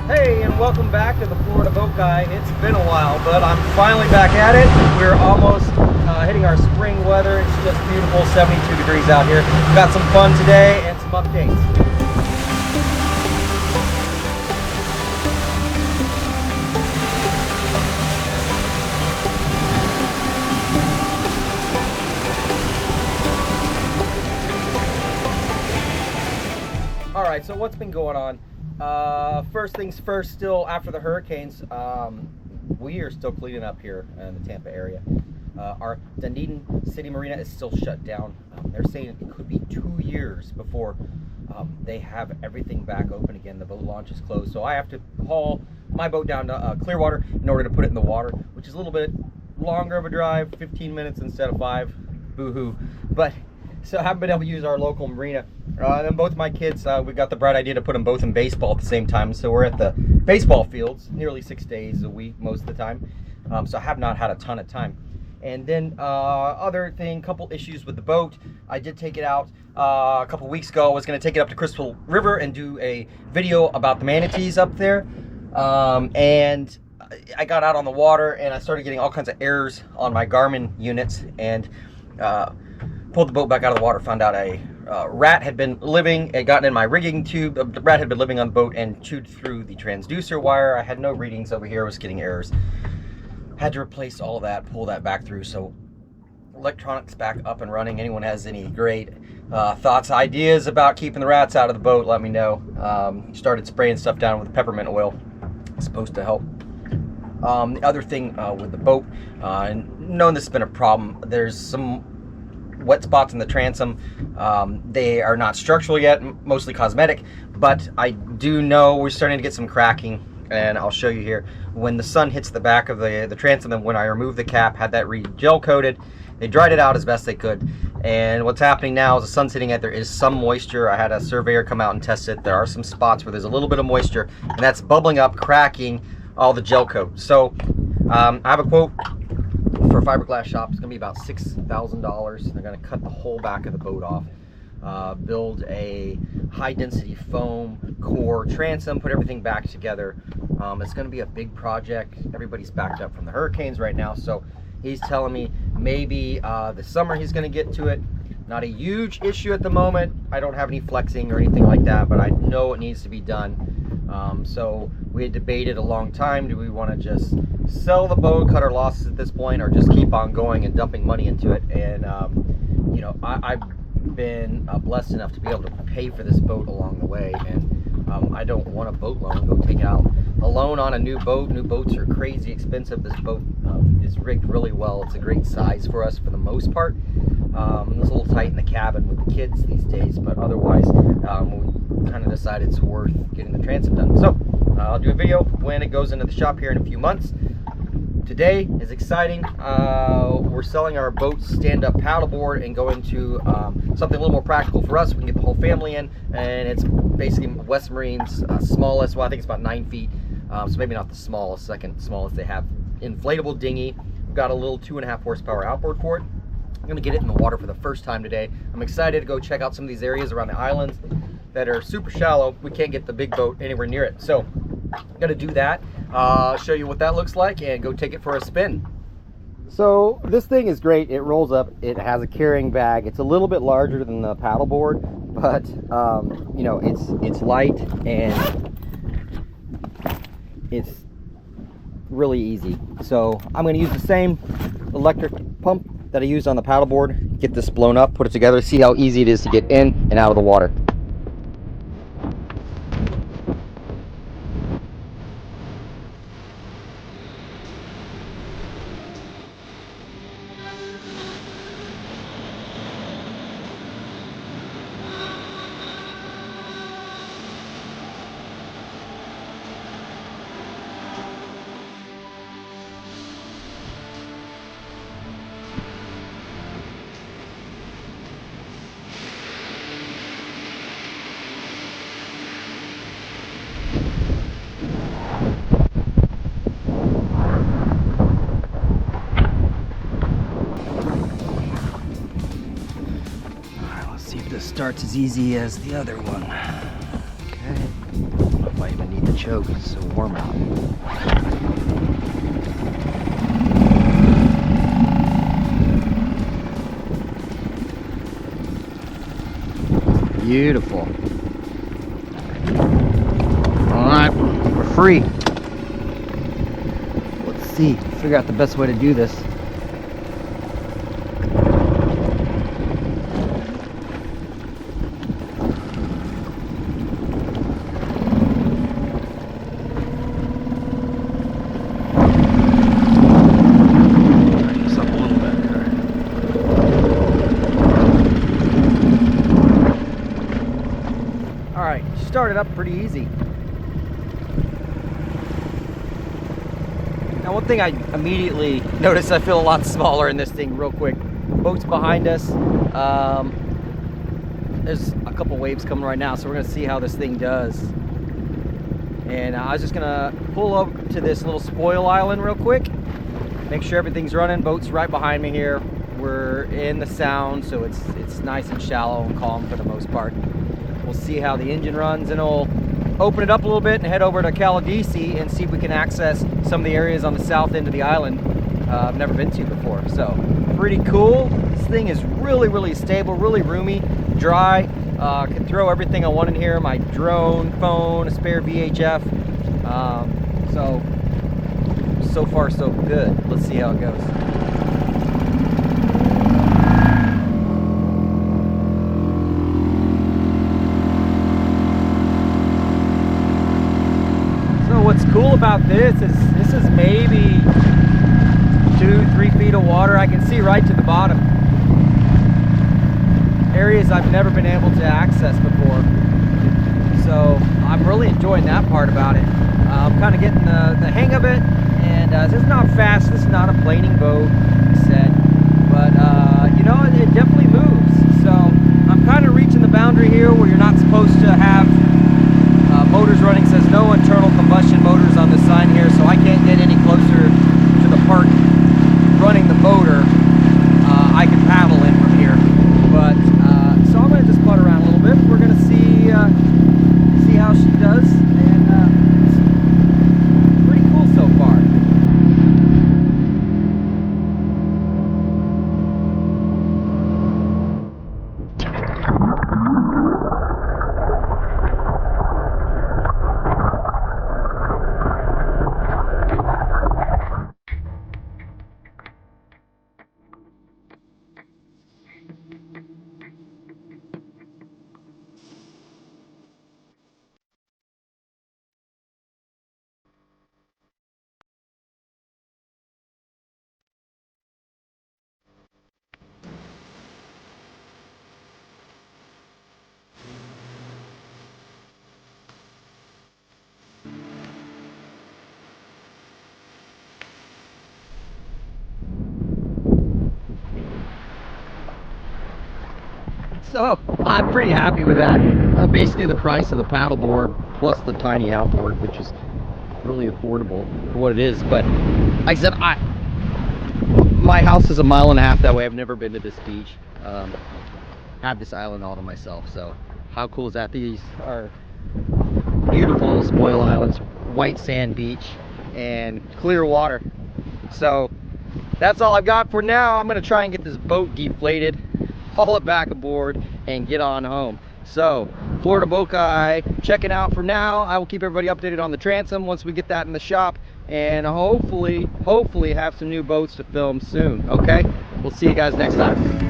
Hey, and welcome back to the Florida Boat Guy. It's been a while, but I'm finally back at it. We're almost hitting our spring weather. It's just beautiful, 72 degrees out here. Got some fun today and some updates. All right, so what's been going on? First things first, still after the hurricanes, we are still cleaning up here in the Tampa area. Our Dunedin City Marina is still shut down. They're saying it could be 2 years before they have everything back open again. The boat launch is closed, so I have to haul my boat down to Clearwater in order to put it in the water, which is a little bit longer of a drive, 15 minutes instead of 5. Boo-hoo. But so I haven't been able to use our local marina. And then both my kids, we got the bright idea to put them both in baseball at the same time. So we're at the baseball fields nearly 6 days a week most of the time. So I have not had a ton of time. And then other thing, couple issues with the boat. I did take it out a couple weeks ago. I was going to take it up to Crystal River and do a video about the manatees up there. And I got out on the water and I started getting all kinds of errors on my Garmin units, and pulled the boat back out of the water, found out a rat had been living, had gotten in my rigging tube. The rat had been living on the boat and chewed through the transducer wire. I had no readings over here, I was getting errors. Had to replace all that, pull that back through. So electronics back up and running. Anyone has any great thoughts, ideas about keeping the rats out of the boat, let me know. Started spraying stuff down with peppermint oil. It's supposed to help. The other thing with the boat, and knowing this has been a problem, there's some wet spots in the transom. They are not structural yet, mostly cosmetic, but I do know we're starting to get some cracking, and I'll show you here. When the sun hits the back of the transom, and when I removed the cap, had that gel coated, they dried it out as best they could. And what's happening now is the sun's hitting it, there is some moisture. I had a surveyor come out and test it. There are some spots where there's a little bit of moisture, and that's bubbling up, cracking all the gel coat. So I have a quote for a fiberglass shop. It's going to be about $6,000. They're going to cut the whole back of the boat off, build a high density foam core transom, put everything back together. It's going to be a big project. Everybody's backed up from the hurricanes right now, so he's telling me maybe this summer he's going to get to it. Not a huge issue at the moment. I don't have any flexing or anything like that, but I know it needs to be done. So we had debated a long time, do we want to just sell the boat, cut our losses at this point, or just keep on going and dumping money into it? And you know, I've been blessed enough to be able to pay for this boat along the way, and I don't want a boat loan, go take out a loan on a new boat. New boats are crazy expensive. This boat is rigged really well. It's a great size for us for the most part. It's a little tight in the cabin with the kids these days, but otherwise we kind of decided it's worth getting the transom done. So I'll do a video when it goes into the shop here in a few months. Today is exciting. We're selling our boat's stand-up paddleboard and going to something a little more practical for us. We can get the whole family in, and it's basically West Marine's smallest, well, I think it's about 9 feet, so maybe not the smallest, second smallest they have. Inflatable dinghy. We've got a little 2.5 horsepower outboard for it. I'm gonna get it in the water for the first time today. I'm excited to go check out some of these areas around the islands that are super shallow. We can't get the big boat anywhere near it. So I'm gonna do that, show you what that looks like, and go take it for a spin. So this thing is great. It rolls up, it has a carrying bag. It's a little bit larger than the paddleboard, but you know, it's light and it's really easy. So I'm going to use the same electric pump that I used on the paddleboard, get this blown up, put it together, see how easy it is to get in and out of the water. Starts as easy as the other one. Okay. Might even need the choke, it's so warm out. Beautiful. Alright, we're free. Let's see, figure out the best way to do this. Alright, started up pretty easy. Now one thing I immediately noticed, I feel a lot smaller in this thing real quick. Boat's behind us. There's a couple waves coming right now, so we're gonna see how this thing does. And I was just gonna pull up to this little spoil island real quick, make sure everything's running. Boat's right behind me here. We're in the sound, so it's nice and shallow and calm for the most part. We'll see how the engine runs, and we'll open it up a little bit and head over to Caladesi and see if we can access some of the areas on the south end of the island I've never been to before. So pretty cool. This thing is really stable, really roomy, dry. Can throw everything I want in here, my drone, phone, a spare VHF. So far so good. Let's see how it goes. What's cool about this is maybe 2-3 feet of water. I can see right to the bottom. Areas I've never been able to access before. So I'm really enjoying that part about it. I'm kind of getting the hang of it. And this is not fast. This is not a planing boat, said. But you know, it definitely moves. So I'm kind of reaching the boundary here where you're not supposed to have motors running. Says no internal combustion motors on the sign here, so I can't get any closer to the park running the motor. I can paddle in from here, but so I'm going to just putt around a little bit. We're going to see how she does, and it's pretty cool so far. So I'm pretty happy with that. Basically the price of the paddleboard plus the tiny outboard, which is really affordable for what it is. But like I said, my house is a mile and a half that way. I've never been to this beach. Have this island all to myself. So how cool is that? These are beautiful spoil islands, white sand beach, and clear water. So that's all I've got for now. I'm gonna try and get this boat deflated, haul it back aboard, and get on home. So Florida Boat Guy checking out for now. I will keep everybody updated on the Transom once we get that in the shop, and hopefully have some new boats to film soon. Okay, we'll see you guys next time.